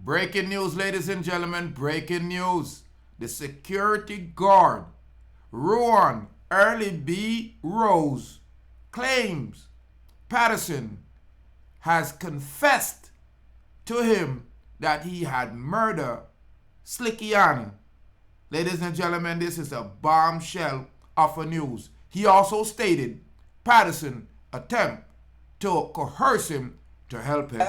Breaking news, ladies and gentlemen, breaking news. The security guard, Rohan Rose, claims Patterson has confessed to him that he had murdered Slickianna. Ladies and gentlemen, this is a bombshell of a news. He also stated Patterson attempt to coerce him to help him.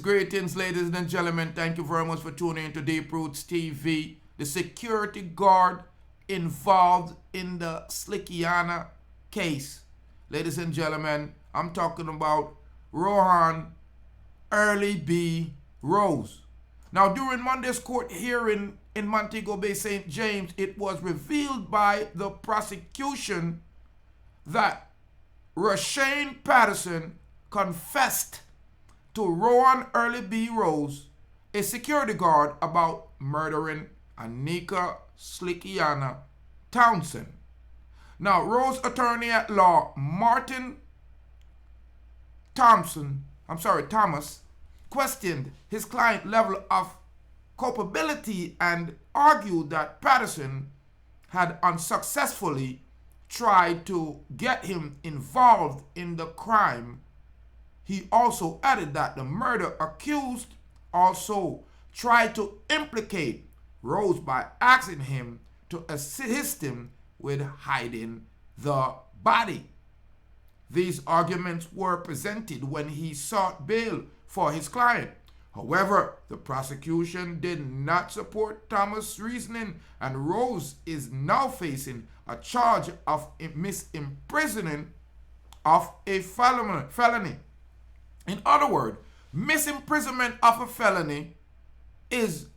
Greetings, ladies and gentlemen. Thank you very much for tuning into Deep Roots TV. The security guard involved in the Slickianna case. Ladies and gentlemen, I'm talking about Rohan Rose. Now, during Monday's court hearing in Montego Bay, St. James, it was revealed by the prosecution that Rushawn Patterson confessed to Rohan Rose, a security guard, about murdering Aneka Slickianna Townsend. Now, Rose attorney at law Martyn Thomas questioned his client's level of culpability and argued that Patterson had unsuccessfully tried to get him involved in the crime. He also added that the murder accused also tried to implicate Rose by asking him to assist him with hiding the body. These arguments were presented when he sought bail for his client. However, the prosecution did not support Thomas' reasoning, and Rose is now facing a charge of misprisioning of a felony. In other words, misimprisonment of a felony is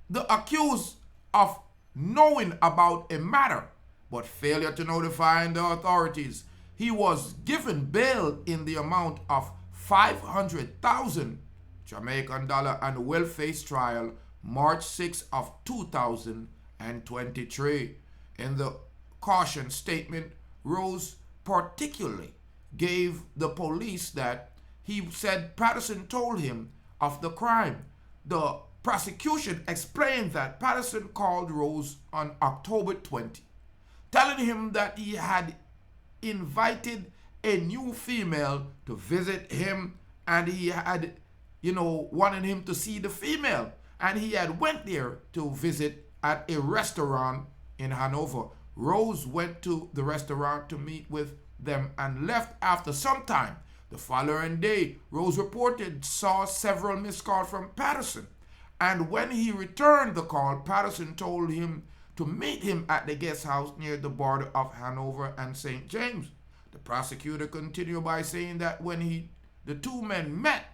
the accused of knowing about a matter but failure to notify the authorities. He was given bail in the amount of 500,000 Jamaican dollar and will face trial March 6 of 2023. In the caution statement, Rose particularly gave the police that he said Patterson told him of the crime. The prosecution explained that Patterson called Rose on October 20, telling him that he had invited a new female to visit him, and he had, wanted him to see the female, and he had went there to visit at a restaurant in Hanover. Rose went to the restaurant to meet with them and left after some time. The following day, Rose reported saw several missed calls from Patterson, and when he returned the call, Patterson told him to meet him at the guest house near the border of Hanover and St. James. The prosecutor continued by saying that when the two men met,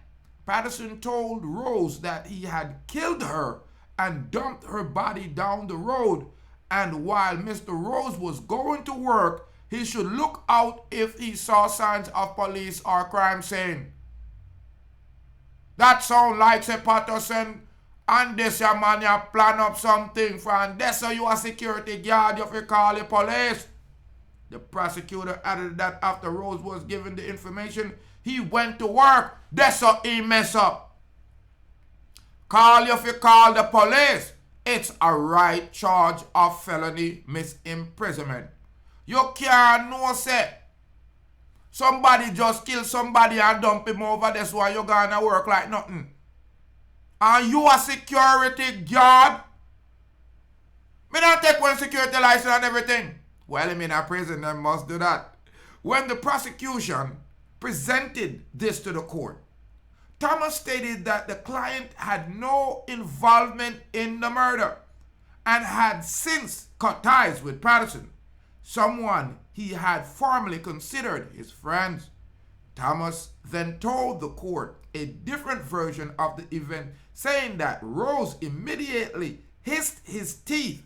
Patterson told Rose that he had killed her and dumped her body down the road, and while Mr. Rose was going to work, he should look out if he saw signs of police or crime scene. That sound like say Patterson and this your man you plan up something for, and this so you a security guard, you have to call the police. The prosecutor added that after Rose was given the information, he went to work. That's how he mess up. Call if you call the police. It's a right charge of felony misimprisonment. You can't know say somebody just kill somebody and dump him over, that's why you're gonna work like nothing. And you a security guard? Me not take one security license and everything. Well, I'm in a prison, they must do that. When the prosecution presented this to the court, Thomas stated that the client had no involvement in the murder and had since cut ties with Patterson, someone he had formerly considered his friends. Thomas then told the court a different version of the event, saying that Rose immediately hissed his teeth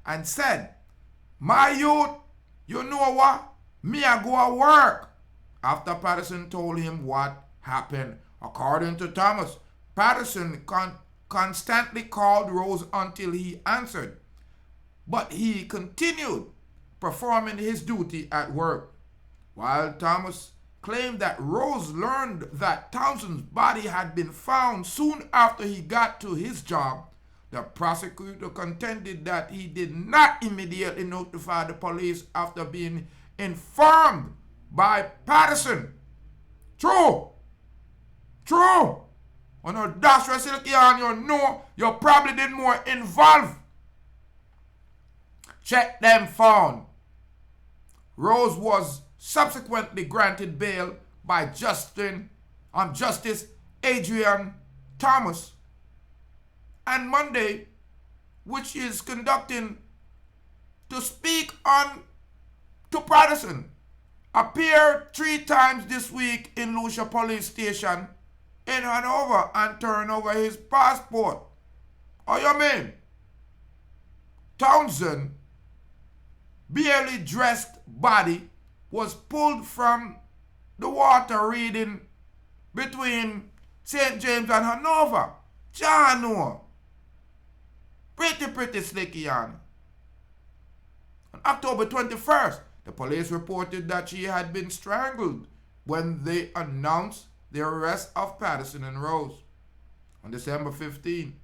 and said, "My youth, you know what? Me I go to work." After Patterson told him what happened, according to Thomas, Patterson constantly called Rose until he answered. but he continued performing his duty at work. While Thomas claimed that Rose learned that Townsend's body had been found soon after he got to his job, the prosecutor contended that he did not immediately notify the police after being informed by Patterson. True. When you dash your Slickianna, you know you probably did more involved. Check them found. Rose was subsequently granted bail by Justice Adrian Thomas, and Monday, which is conducting to speak on to Patterson, appeared 3 times this week in Lucia Police Station in Hanover and turn over his passport. Oh, you mean? Townsend barely dressed body was pulled from the water reading between St. James and Hanover. Jano. Pretty Slickianna. On October 21st, the police reported that she had been strangled when they announced the arrest of Patterson and Rose. On December 15,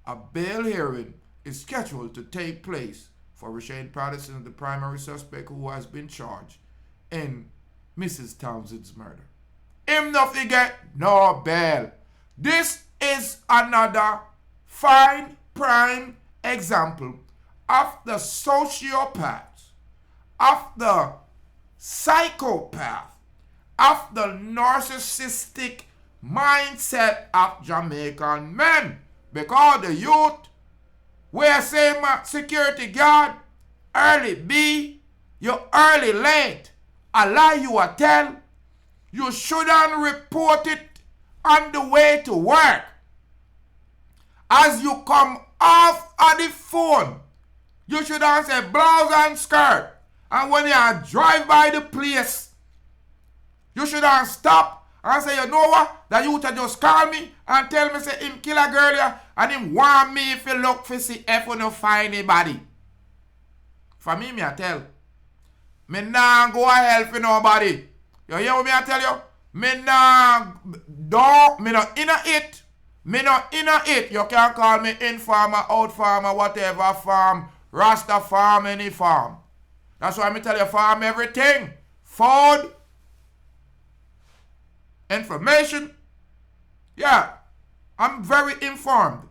a bail hearing is scheduled to take place for Rushawn Patterson, the primary suspect who has been charged in Mrs. Townsend's murder. Him nothing get no bail. This is another fine prime example of the sociopaths, of the psychopath, of the narcissistic mindset of Jamaican men. Because the youth, where say my security guard, early B, you early late, a lie you a tell, you shouldn't report it on the way to work. As you come off of the phone, you shouldn't say blouse and skirt. And when you drive by the place, you shouldn't stop and say, you know what, that you just call me and tell me say him kill a girl here and him want me if you look for see if you don't find anybody. For me I tell. Me nah go a help for nobody. You hear what me I tell you? Me nah me not inna it. Me not inna it. You can call me in farmer, out farmer, whatever farm, Rasta farm, any farm. That's why me tell you farm everything. Food, information. Yeah, I'm very informed.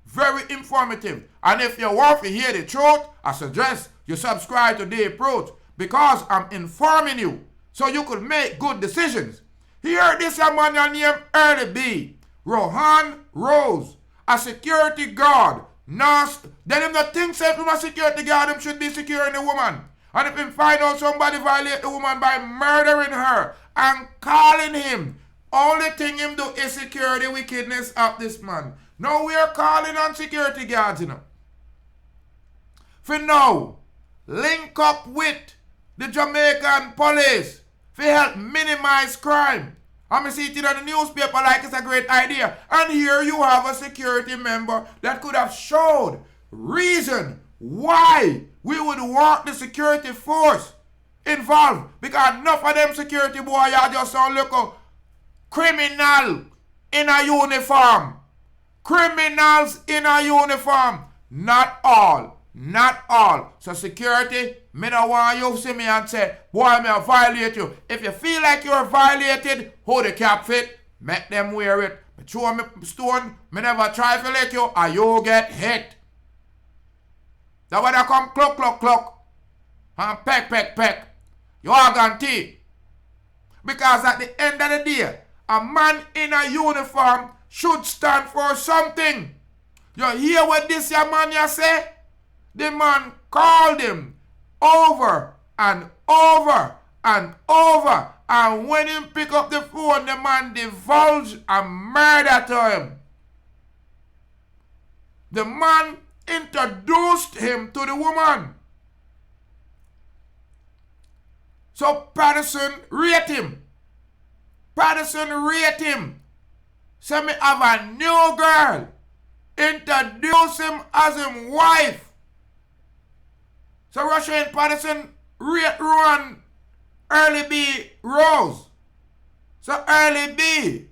Very informative. And if you want to hear the truth, I suggest you subscribe to The Approach because I'm informing you so you could make good decisions. Here, this man named Early B. Rohan Rose, a security guard. Then him not think say from a security guard him should be securing the woman. And if him find out somebody violate the woman by murdering her and calling him, only thing him do is secure the wickedness of this man. Now we are calling on security guards, you know. For now, link up with the Jamaican police to help minimize crime. I'm see it in the newspaper like it's a great idea. And here you have a security member that could have showed reason why we would want the security force involved. Because enough of them security boy are just some little criminal in a uniform. Criminals in a uniform. Not all. Not all. So security, me don't want you to see me and say, boy, me I violate you. If you feel like you're violated, hold the cap fit, make them wear it. Me throw me stone, me never try to let you, or you get hit. That's why they come cluck, cluck, cluck, and peck, peck, peck. You are guaranteed. Because at the end of the day, a man in a uniform should stand for something. You hear what this young man you say? The man called him over and over and over. And when he pick up the phone, the man divulged a murder to him. The man introduced him to the woman. So Patterson rate him. Patterson rate him. Say me have a new girl. Introduce him as his wife. So Rushawn Patterson rate Rohan Early B Rose. So Early B,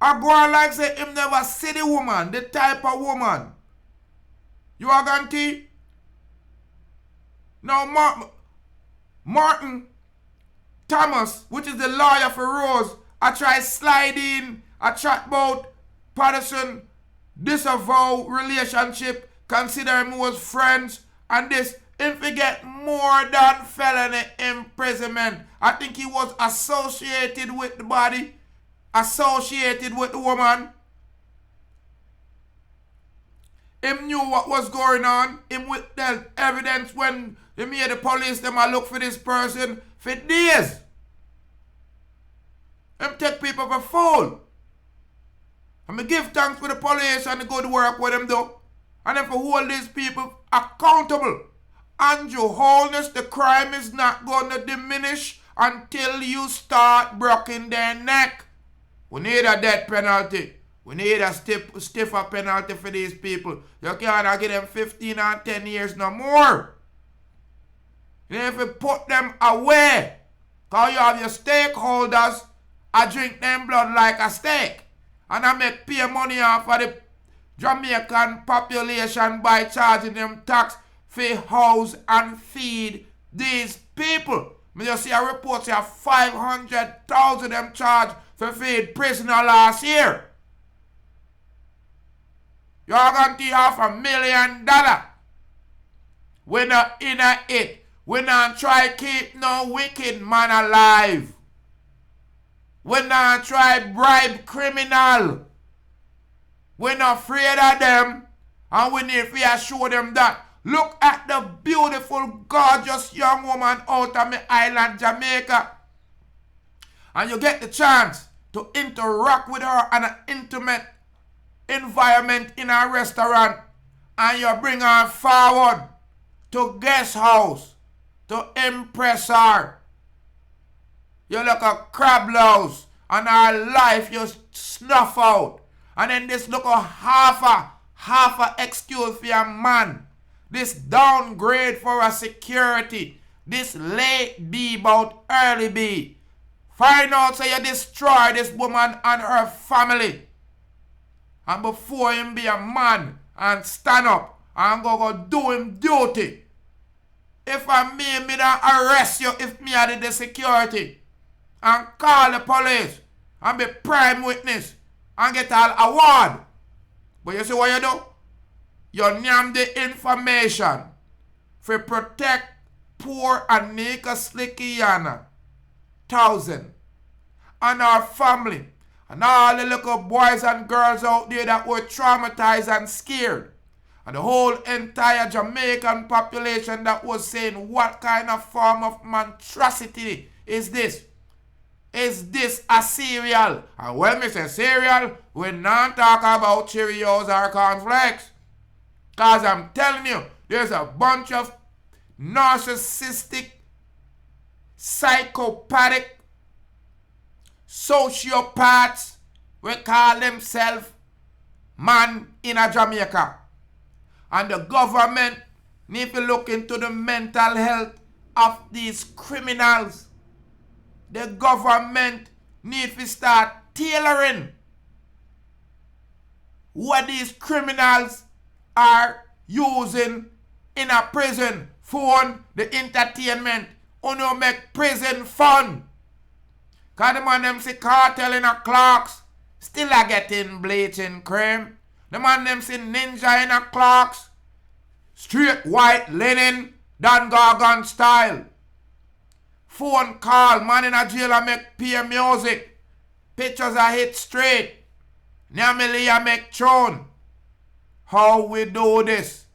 I go on like say him never see the woman, the type of woman. You are guarantee? Now Martyn Thomas, which is the lawyer for Rose, I try slide in, I chat about Patterson disavow relationship, consider him was friends, and this, if he get more than felony imprisonment. I think he was associated with the body, associated with the woman. Him knew what was going on. Him with the evidence when he made the police them a look for this person for days. Him take people for fool. And me give thanks for the police and the good work with them do. And then for hold these people accountable. Andrew Holness, the crime is not going to diminish until you start breaking their neck. We need a death penalty. We need a stiffer penalty for these people. You can't give them 15 and 10 years no more. You have to put them away. Because you have your stakeholders, I drink them blood like a steak. And I make pay money off of the Jamaican population by charging them tax for house and feed these people. Me just see a report say 500,000 them charged for feed prisoner last year. You're going to $500,000. We're not in it. We're not try to keep no wicked man alive. We're not try to bribe criminal. We're not afraid of them. And we need to assure them that. Look at the beautiful, gorgeous young woman out of my island, Jamaica. And you get the chance to interact with her in an intimate environment in a restaurant. And you bring her forward to guest house to impress her. You look a crab louse and her life you snuff out. And then this look a half a excuse for a man. This downgrade for a security. This late B about early B. Find out so you destroy this woman and her family. And before him be a man and stand up and go do him duty. If I me don't arrest you if me are the security. And call the police and be prime witness and get all award. But you see what you do? You name the information for protect poor Aneka Slickianna Townsend and our family and all the little boys and girls out there that were traumatized and scared. And the whole entire Jamaican population that was saying, what kind of form of monstrosity is this? Is this a cereal? And when we say cereal, we're not talking about Cheerios or cornflakes. Because I'm telling you, there's a bunch of narcissistic, psychopathic, sociopaths, we call themselves man in a Jamaica. And the government need to look into the mental health of these criminals. The government need to start tailoring what these criminals are using in a prison. Phone, the entertainment, only make prison fun. Because the man them see cartel in a clocks, still a getting bleaching cream. The man them see ninja in a clocks, straight white linen, Dan Gargan style. Phone call, man in a jail and make peer music. Pictures are hit straight. Nyamilia make tune. How we do this?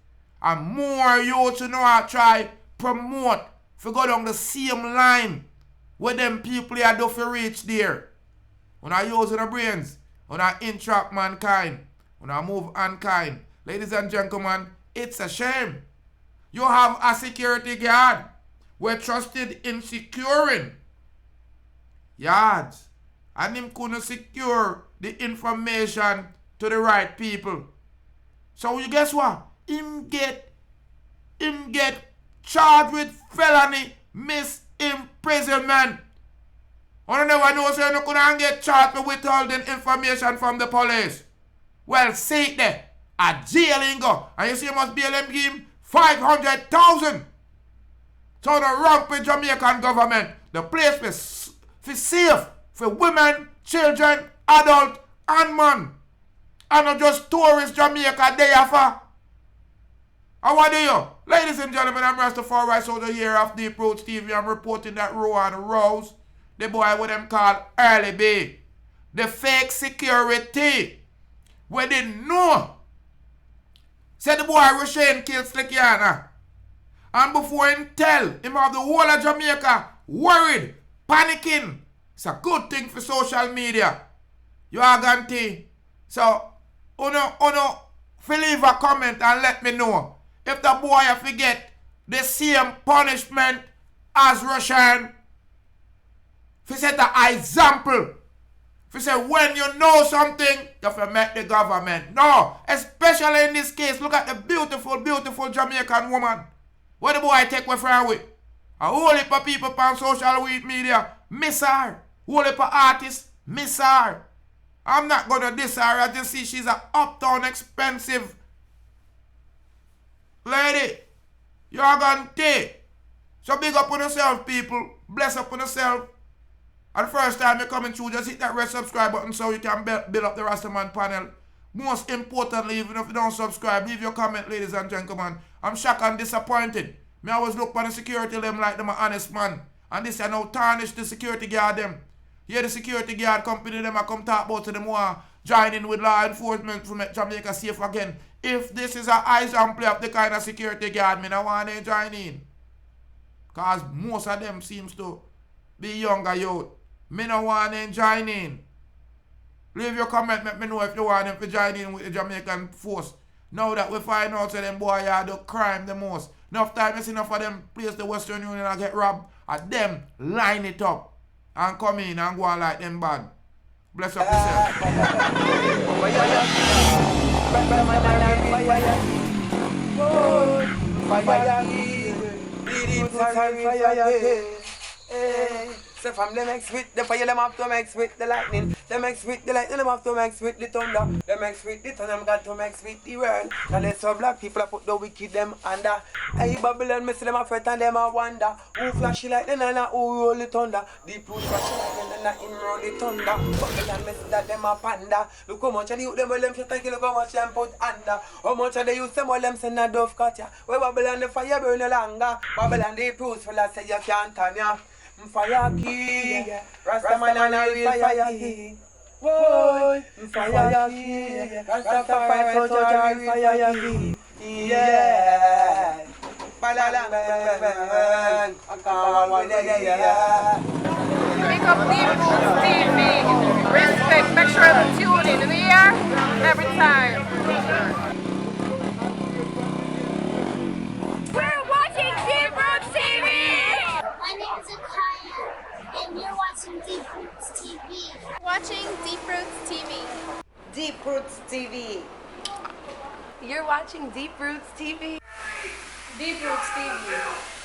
And more youth you know I try promote for go down the same line with them people here do for reach there. When I use the brains, when I entrap mankind, when I move unkind. Ladies and gentlemen, it's a shame. You have a security guard. We're trusted in securing yards. And him couldn't secure the information to the right people. So you guess what? Him get charged with felony misimprisonment. I never know so you couldn't get charged with withholding information from the police. Well, see it there. A jailing go. And you see you must bail him give him 500,000. So the rampant Jamaican government, the place for safe for women, children, adult, and man. And not just tourist Jamaica day after. And what do you? Ladies and gentlemen, I'm Rastafari Soldier here of Deep Roots TV. I'm reporting that Rohan Rose, the boy what them call Early B, the fake security, we didn't know. Said the boy Rushawn killed Slickianna. And before him tell, him have the whole of Jamaica worried, panicking. It's a good thing for social media. You are guarantee. So, uno, leave a comment and let me know if the boy forget the same punishment as Rushawn. If he set an example. If he say when you know something, you have to make the government. No, especially in this case, look at the beautiful, beautiful Jamaican woman. What the boy take away from with? A whole heap of people on social media miss her. Whole heap of artists miss her. I'm not gonna diss her. I just see she's an uptown expensive lady. You're gonna take. So big up on yourself, people. Bless up on yourself. And the first time you're coming through, just hit that red subscribe button so you can build up the Rastaman panel. Most importantly, even if you don't subscribe, leave your comment, ladies and gentlemen. I'm shocked and disappointed. Me always look for the security them like them an honest man. And this I now tarnish the security guard them. Here the security guard company them I come talk about to them want join in with law enforcement to make Jamaica safe again. If this is an example of the kind of security guard, me no want to join in. Cause most of them seems to be younger youth. Me no want to join in. Leave your comment, let me know if you want them to join in with the Jamaican force. Now that we find out that them boy are the crime the most. Enough time you see enough of them place the Western Union and get robbed. And them line it up and come in and go on like them bad. Bless up yourself. So from them X with the fire, them have to mix with the lightning. Them X with the lightning, them have to mix with the thunder. Them X with the thunder, them got to mix with the world. And they so black people put the wicked them under. Hey Babylon, me see them a fret and them a wonder. Who flash it like them and who roll the thunder. Deep root flash it like them and him roll the thunder. Babylon, me see that them a panda. Look how much of the youth them, well them shut and kill, look how much them put under. How much of the youth them, well them send a dove cut ya. Where Babylon, the fire burn no longer. Babylon, the proofs for that say you can't turn ya. Fire king, Rastaman and a real fire king. Boy, fire king, Rastafari soldier and fire king. Yeah, balalang bang, Pick up Deep Roots TV. Respect, make sure to tune in. We are every time. We're watching Deep Roots TV. My name is Aneka, and you're watching Deep Roots TV. Watching Deep Roots TV. Deep Roots TV. You're watching Deep Roots TV. Deep Roots TV.